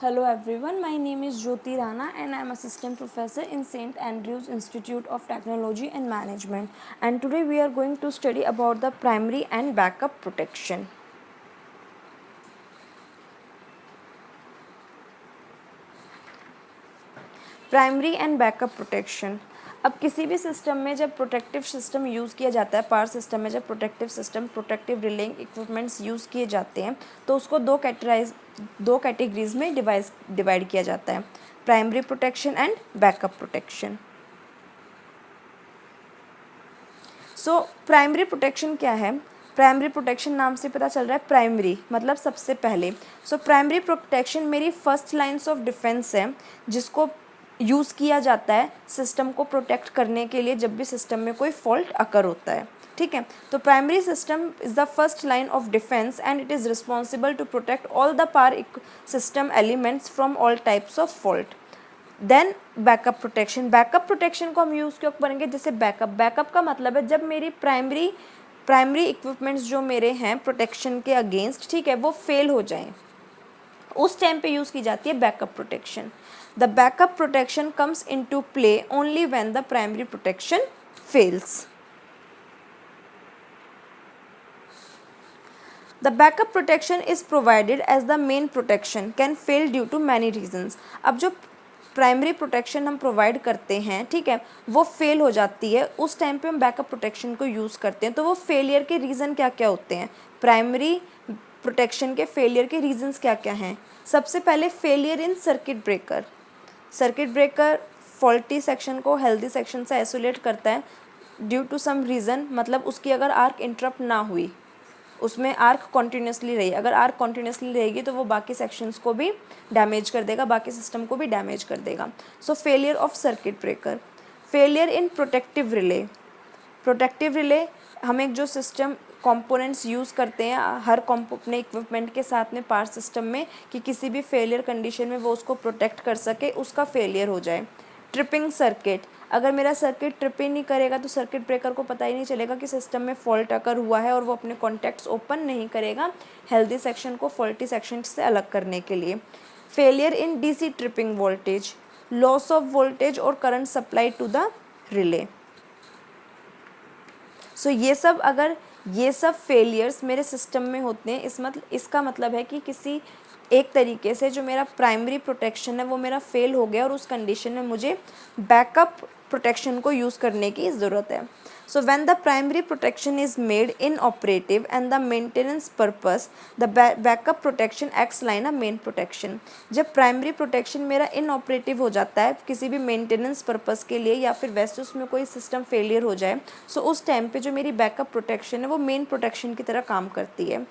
Hello everyone, my name is Jyoti Rana and I am assistant professor in St. Andrews Institute of Technology and Management, and today we are going to study about the primary and backup protection. Primary and backup protection. अब किसी भी system में जब protective system use किया जाता है, power system में जब प्रोटेक्टिव रिलेइंग इक्विपमेंट्स यूज़ किए जाते हैं तो उसको दो कैटेगरीज में डिवाइड किया जाता है, primary protection and backup protection. So primary protection क्या है? प्राइमरी प्रोटेक्शन नाम से पता चल रहा है, प्राइमरी मतलब सबसे पहले। सो प्राइमरी प्रोटेक्शन मेरी फर्स्ट लाइन्स ऑफ डिफेंस है, जिसको यूज़ किया जाता है सिस्टम को प्रोटेक्ट करने के लिए जब भी सिस्टम में कोई फॉल्ट अकर होता है। ठीक है, तो primary system is the first line of defence and it is responsible to protect all the power system elements from all types of fault. Then backup protection को हम यूज़ क्यों करेंगे? जैसे बैकअप का मतलब है जब मेरी प्राइमरी इक्विपमेंट्स जो मेरे हैं प्रोटेक्शन के अगेंस्ट, ठीक है, वो फेल हो जाएं, उस टाइम पे यूज़ की जाती है backup protection. The backup protection comes into play only when the primary protection fails. The backup protection is provided as the main protection can fail due to many reasons. अब जो primary protection हम provide करते हैं, ठीक है, वो fail हो जाती है, उस टाइम पे हम बैकअप प्रोटेक्शन को यूज़ करते हैं। तो वो फेलियर के रीज़न क्या क्या होते हैं? प्राइमरी प्रोटेक्शन के फेलियर के रीजंस क्या क्या हैं? सबसे पहले failure in circuit breaker faulty section को हेल्दी सेक्शन से आइसोलेट करता है ड्यू टू सम रीज़न, मतलब उसकी अगर आर्क इंटरप्ट ना हुई, उसमें आर्क कॉन्टीन्यूसली रही, अगर आर्क कॉन्टीन्यूसली रहेगी तो वो बाकी सेक्शंस को भी डैमेज कर देगा, बाकी सिस्टम को भी डैमेज कर देगा। सो failure of circuit breaker. Failure in protective relay हम एक जो सिस्टम कंपोनेंट्स यूज़ करते हैं हर अपने इक्विपमेंट के साथ में पावर सिस्टम में, कि किसी भी फेलियर कंडीशन में वो उसको प्रोटेक्ट कर सके, उसका फेलियर हो जाए। ट्रिपिंग सर्किट, अगर मेरा सर्किट ट्रिप ही नहीं करेगा तो सर्किट ब्रेकर को पता ही नहीं चलेगा कि सिस्टम में फॉल्ट अकर हुआ है और वो अपने कॉन्टैक्ट्स ओपन नहीं करेगा हेल्दी सेक्शन को फॉल्टी सेक्शन से अलग करने के लिए। Failure in DC tripping voltage, loss of voltage और current supply to the relay. So ये सब फेलियर्स मेरे सिस्टम में होते हैं, इसका मतलब है कि किसी एक तरीके से जो मेरा प्राइमरी प्रोटेक्शन है वो मेरा फेल हो गया और उस कंडीशन में मुझे बैकअप प्रोटेक्शन को यूज़ करने की ज़रूरत है। So when the primary protection is made inoperative and the maintenance purpose, the backup protection acts like a main protection. जब प्राइमरी प्रोटेक्शन मेरा इनऑपरेटिव हो जाता है किसी भी मेंटेनेंस पर्पस के लिए, या फिर वैसे उसमें कोई सिस्टम फेलियर हो जाए, सो उस टाइम पे जो मेरी बैकअप प्रोटेक्शन है वो मेन प्रोटेक्शन की तरह काम करती है।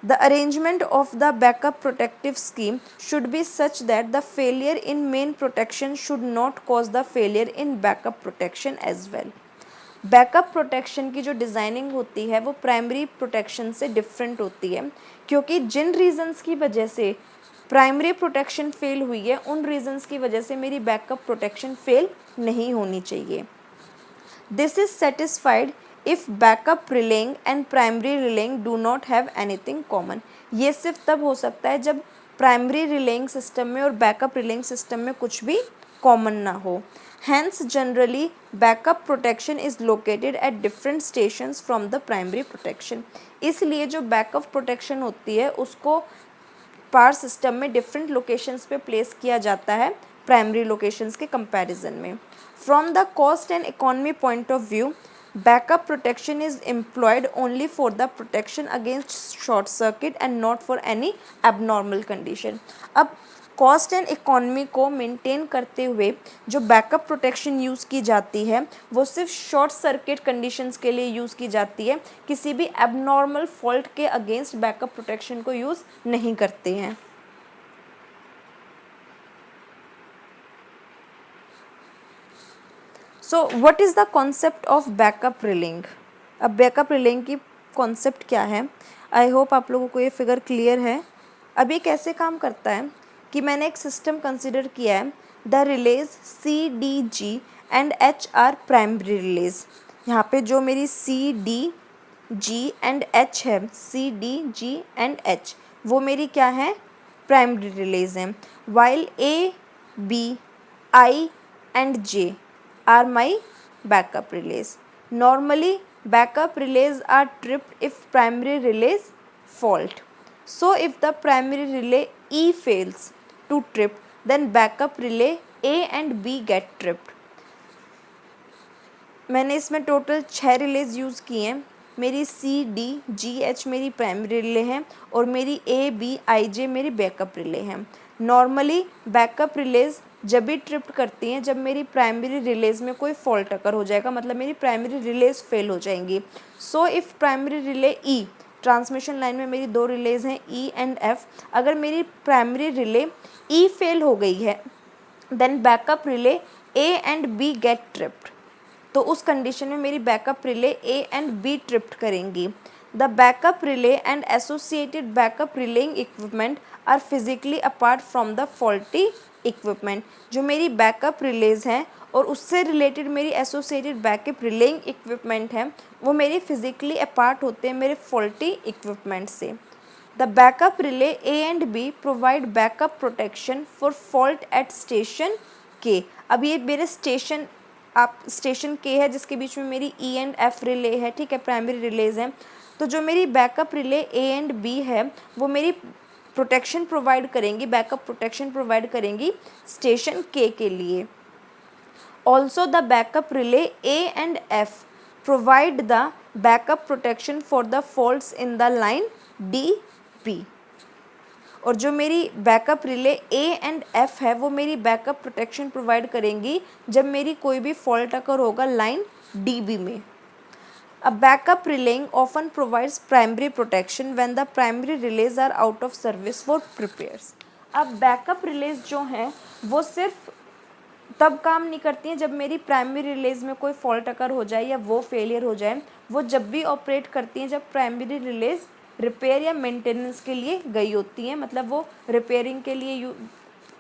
The arrangement of the backup protective scheme should be such that the failure in main protection should not cause the failure in backup protection as well. Backup protection की जो designing होती है वो प्राइमरी प्रोटेक्शन से different होती है, क्योंकि जिन reasons की वजह से प्राइमरी प्रोटेक्शन फेल हुई है उन रीजंस की वजह से मेरी बैकअप प्रोटेक्शन फेल नहीं होनी चाहिए। This is satisfied if backup relying and primary relying do not have anything common. ये सिर्फ तब हो सकता है जब प्राइमरी रिलेइंग सिस्टम में और बैकअप रिलेइंग सिस्टम में कुछ भी कॉमन ना हो। Hence generally backup protection is located at different stations from the primary protection. इसलिए जो बैकअप प्रोटेक्शन होती है उसको पावर सिस्टम में डिफरेंट लोकेशंस पे प्लेस किया जाता है प्राइमरी लोकेशंस के कंपैरिजन में। From the cost and economy point of view, backup protection is employed only for the protection against short circuit and not for any abnormal condition. अब cost and economy को maintain करते हुए जो backup protection use की जाती है वो सिर्फ शॉर्ट सर्किट कंडीशंस के लिए यूज़ की जाती है, किसी भी एबनॉर्मल फॉल्ट के अगेंस्ट बैकअप प्रोटेक्शन को यूज़ नहीं करते हैं। So what is the concept of backup relying? अब बैकअप रिलेइंग की कॉन्सेप्ट क्या है? आई होप आप लोगों को ये फिगर क्लियर है। अब ये कैसे काम करता है कि मैंने एक सिस्टम कंसिडर किया है, the relays C D G and H are primary relays. यहाँ पे जो मेरी C D G and H है, C D G and H, वो मेरी क्या है? प्राइमरी रिलेज हैं, while A, B, I and J are my backup relays. Normally backup relays are tripped if primary relays fault. So if the primary relay E fails to trip, then backup relay A and B get tripped. मैंने इसमें total 6 release use किए हैं. मेरी C, D, जी, H मेरी primary relay हैं और मेरी ए, B, आई, जे मेरी बैकअप रिले हैं. नॉर्मली बैकअप रिलेज जब भी ट्रिप करती हैं जब मेरी प्राइमरी रिलेज में कोई फॉल्ट अकर हो जाएगा, मतलब मेरी प्राइमरी रिलेज फेल हो जाएंगी. So if primary relay E, transmission line में मेरी 2 रिलेज हैं ई एंड एफ, अगर मेरी प्राइमरी रिले ई फेल हो गई है then backup relay A and B get tripped. तो उस कंडीशन में मेरी backup relay A and B tripped करेंगी. The backup relay and associated backup relaying equipment are physically apart from the faulty equipment. जो मेरी बैकअप रिलेज हैं और उससे रिलेटेड मेरी एसोसिएटेड बैकअप रिलेइंग इक्विपमेंट हैं वो मेरी फिजिकली अपार्ट होते हैं मेरे फॉल्टी इक्विपमेंट से. The backup relay A and B provide backup protection for fault at station के. अब ये मेरे स्टेशन के है जिसके बीच में मेरी ई एंड एफ रिले है, ठीक है, प्राइमरी रिलेज हैं. तो जो मेरी backup relay A and B है वो मेरी प्रोटेक्शन प्रोवाइड करेंगी, बैकअप प्रोटेक्शन प्रोवाइड करेंगी स्टेशन के लिए. Also the backup relay A and F provide the backup protection for the faults in the line D, P. और जो मेरी backup relay A and F है वो मेरी बैकअप प्रोटेक्शन प्रोवाइड करेंगी जब मेरी कोई भी फॉल्ट अकर होगा लाइन डी, बी में. A backup relaying often provides primary protection when the primary relays are out of service for repairs. अब बैकअप रिलेज जो हैं वो सिर्फ तब काम नहीं करती हैं जब मेरी प्राइमरी रिलेज में कोई फॉल्ट अकर हो जाए या वो फेलियर हो जाए. वो जब भी ऑपरेट करती हैं जब प्राइमरी रिलेज रिपेयर या मेंटेनेंस के लिए गई होती हैं, मतलब वो रिपेयरिंग के लिए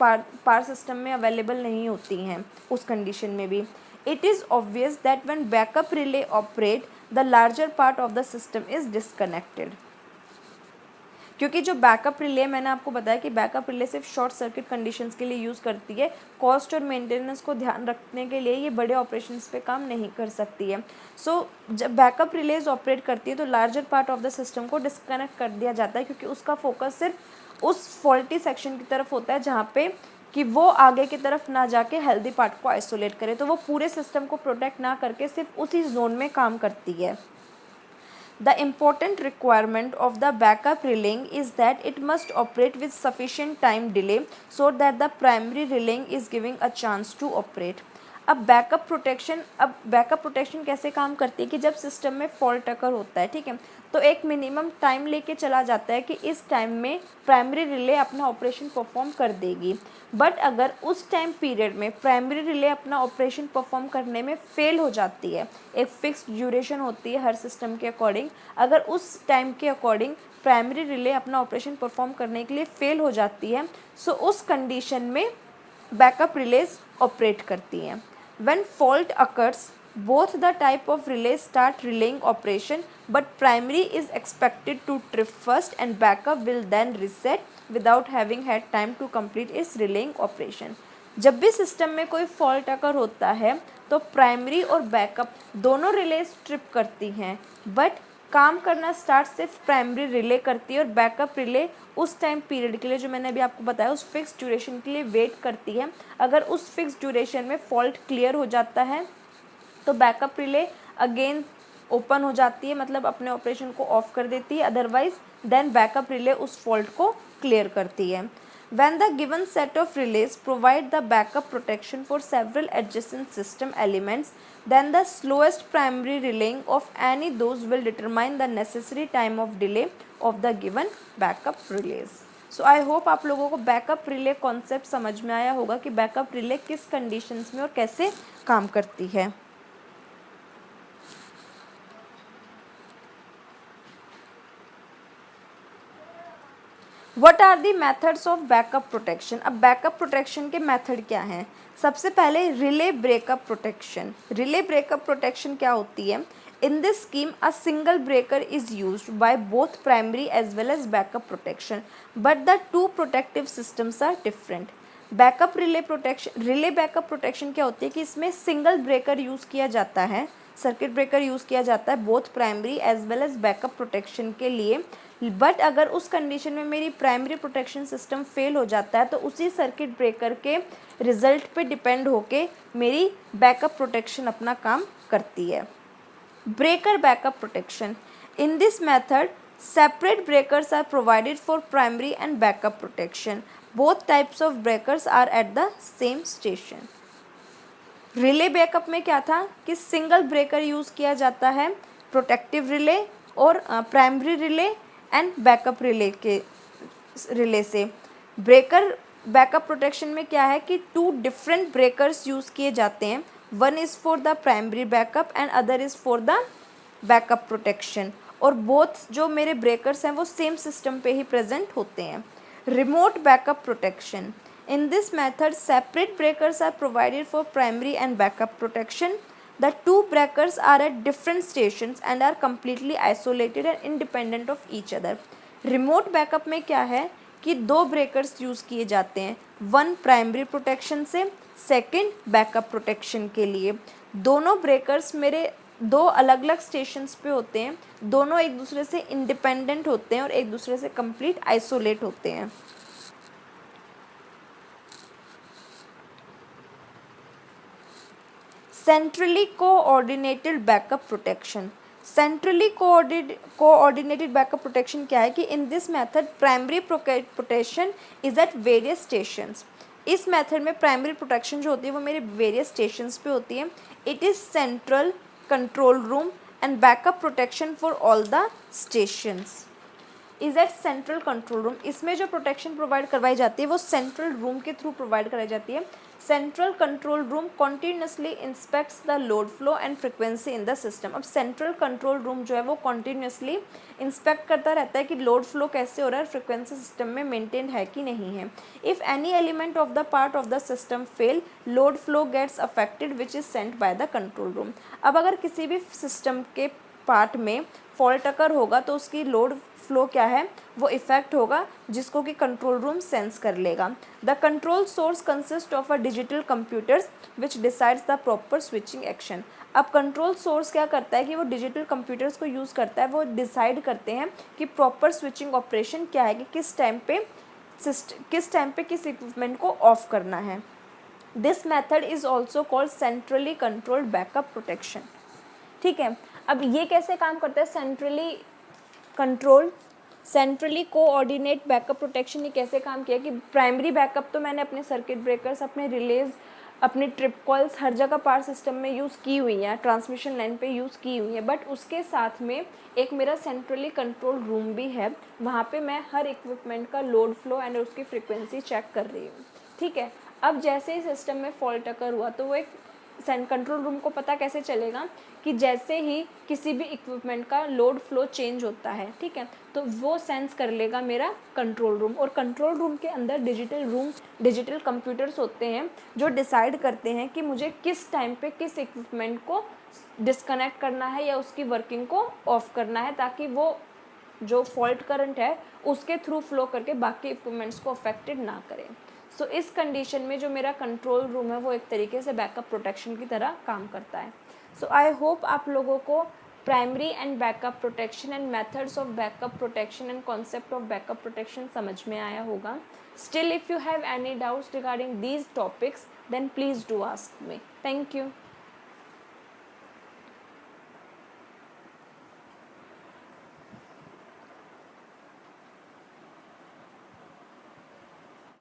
पावर सिस्टम में अवेलेबल नहीं होती हैं उस कंडीशन में भी. It is obvious that when backup relay operate, the larger part of the system is disconnected. क्योंकि जो बैकअप रिले मैंने आपको बताया कि बैकअप रिले सिर्फ शॉर्ट सर्किट कंडीशंस के लिए यूज़ करती है, कॉस्ट और मेंटेनेंस को ध्यान रखने के लिए ये बड़े ऑपरेशंस पे काम नहीं कर सकती है. सो जब बैकअप रिलेज ऑपरेट करती है तो larger part of the system को डिस्कनेक्ट कर दिया जाता है क्योंकि उसका फोकस सिर्फ उस फॉल्टी सेक्शन की तरफ होता है जहाँ पे कि वो आगे की तरफ ना जाके हेल्दी पार्ट को आइसोलेट करे. तो वो पूरे सिस्टम को प्रोटेक्ट ना करके सिर्फ उसी जोन में काम करती है. The important requirement of the backup relaying is that it must operate with sufficient time delay so that the primary relaying is giving a chance to operate. अब बैकअप प्रोटेक्शन कैसे काम करती है कि जब सिस्टम में फॉल्ट अकर होता है, ठीक है, तो एक मिनिमम टाइम लेके चला जाता है कि इस टाइम में प्राइमरी रिले अपना ऑपरेशन परफॉर्म कर देगी. बट अगर उस टाइम पीरियड में प्राइमरी रिले अपना ऑपरेशन परफॉर्म करने में फेल हो जाती है, एक फिक्स्ड ड्यूरेशन होती है हर सिस्टम के अकॉर्डिंग, अगर उस टाइम के अकॉर्डिंग प्राइमरी रिले अपना ऑपरेशन परफॉर्म करने के लिए फेल हो जाती है, सो उस कंडीशन में बैकअप रिलेज ऑपरेट करती हैं. When fault occurs, both the type of relays start relaying operation, but primary is expected to trip first and backup will then reset without having had time to complete its relaying operation. जब भी system में कोई fault अकर होता है तो primary और backup दोनों release trip करती हैं, बट काम करना स्टार्ट सिर्फ प्राइमरी रिले करती है और बैकअप रिले उस टाइम पीरियड के लिए जो मैंने अभी आपको बताया उस फिक्स ड्यूरेशन के लिए वेट करती है. अगर उस फिक्स ड्यूरेशन में फॉल्ट क्लियर हो जाता है तो बैकअप रिले अगेन ओपन हो जाती है, मतलब अपने ऑपरेशन को ऑफ कर देती है. अदरवाइज देन बैकअप रिले उस फॉल्ट को क्लियर करती है. When the given set of relays provide the backup protection for several adjacent system elements, then the slowest primary relaying of any those will determine the necessary time of delay of the given backup relays. So I hope आप लोगों को backup relay concept समझ में आया होगा कि backup relay किस conditions में और कैसे काम करती है. What are the methods of backup protection. अब बैकअप प्रोटेक्शन के मेथड क्या हैं? सबसे पहले relay breakup protection. Relay breakup protection क्या होती है? In this scheme, a single breaker is used by both primary as well as backup protection, but the two protective systems are different. Backup relay protection, relay backup protection क्या होती है कि इसमें single breaker use किया जाता है, circuit breaker use किया जाता है both primary as well as backup protection के लिए। बट अगर उस कंडीशन में मेरी प्राइमरी प्रोटेक्शन सिस्टम फेल हो जाता है तो उसी सर्किट ब्रेकर के रिजल्ट पे डिपेंड होके मेरी बैकअप प्रोटेक्शन अपना काम करती है। Breaker backup protection, in this method separate breakers are provided for primary and backup protection. Both types of breakers are at the same station. Relay backup में क्या था कि सिंगल ब्रेकर यूज़ किया जाता है प्रोटेक्टिव रिले और primary relay and backup relay के relay से। ब्रेकर बैकअप प्रोटेक्शन में क्या है कि टू डिफरेंट ब्रेकर्स यूज़ किए जाते हैं, one is for the primary backup and other is for the backup protection, और बोथ जो मेरे ब्रेकर्स हैं वो सेम सिस्टम पे ही प्रेजेंट होते हैं। Remote backup protection, in this method separate breakers are provided for primary and backup protection. The two breakers are at different stations and are completely isolated and independent of each other. Remote backup में क्या है कि दो breakers use किए जाते हैं, one primary protection से, second backup protection के लिए। दोनों ब्रेकर्स मेरे दो अलग अलग स्टेशंस पे होते हैं, दोनों एक दूसरे से इंडिपेंडेंट होते हैं और एक दूसरे से कंप्लीट आइसोलेट होते हैं। Centrally coordinated backup protection, centrally coordinated backup protection क्या है कि इन this method primary protection is at various stations. इस मेथड में प्राइमरी प्रोटेक्शन जो होती है वो मेरे वेरियस स्टेशंस पे होती है। It is central control room and backup protection for all the stations is at central control room. इसमें जो प्रोटेक्शन प्रोवाइड करवाई जाती है वो सेंट्रल रूम के थ्रू प्रोवाइड कराई जाती है। Central control room continuously inspects the load flow and frequency in the system. अब सेंट्रल कंट्रोल रूम जो है वो कॉन्टीन्यूसली इंस्पेक्ट करता रहता है कि लोड फ्लो कैसे हो रहा है, फ्रिक्वेंसी सिस्टम में मेंटेन है कि नहीं है। If any element of the part of the system fail, load flow gets affected which is sent by the control room. अब अगर किसी भी सिस्टम के पार्ट में फॉल्ट अकर होगा तो उसकी लोड फ्लो क्या है वो इफेक्ट होगा, जिसको कि कंट्रोल रूम सेंस कर लेगा। The control source consist of a digital computers which decides the proper switching action. अब कंट्रोल सोर्स क्या करता है कि वो डिजिटल कंप्यूटर्स को यूज़ करता है, वो डिसाइड करते हैं कि प्रॉपर स्विचिंग ऑपरेशन क्या है, कि किस टाइम पे किस इक्विपमेंट को ऑफ करना है। This method is also called centrally controlled backup protection. ठीक है, अब ये कैसे काम करता है सेंट्रली कोऑर्डिनेट बैकअप प्रोटेक्शन। ये कैसे काम किया कि प्राइमरी बैकअप तो मैंने अपने सर्किट ब्रेकर्स, अपने रिलेज, अपने ट्रिप कॉल्स हर जगह पावर सिस्टम में यूज़ की हुई हैं, ट्रांसमिशन लाइन पे यूज़ की हुई हैं, बट उसके साथ में एक मेरा सेंट्रली कंट्रोल रूम भी है, वहाँ पे मैं हर इक्विपमेंट का लोड फ्लो एंड उसकी फ्रिक्वेंसी चेक कर रही हूँ। ठीक है, अब जैसे ही सिस्टम में फॉल्ट अकर हुआ तो वो एक कंट्रोल रूम को पता कैसे चलेगा कि जैसे ही किसी भी इक्विपमेंट का लोड फ्लो चेंज होता है, ठीक है, तो वो सेंस कर लेगा मेरा कंट्रोल रूम। और कंट्रोल रूम के अंदर डिजिटल कंप्यूटर्स होते हैं जो डिसाइड करते हैं कि मुझे किस टाइम पे किस इक्विपमेंट को डिस्कनेक्ट करना है या उसकी वर्किंग को ऑफ करना है, ताकि वो जो फॉल्ट करंट है उसके थ्रू फ्लो करके बाकी इक्विपमेंट्स को अफेक्टेड ना करें। सो इस कंडीशन में जो मेरा कंट्रोल रूम है वो एक तरीके से बैकअप प्रोटेक्शन की तरह काम करता है। सो आई होप आप लोगों को primary and backup protection and methods of backup protection and concept of backup protection समझ में आया होगा। Still if you have any doubts regarding these topics then please do ask me. Thank you.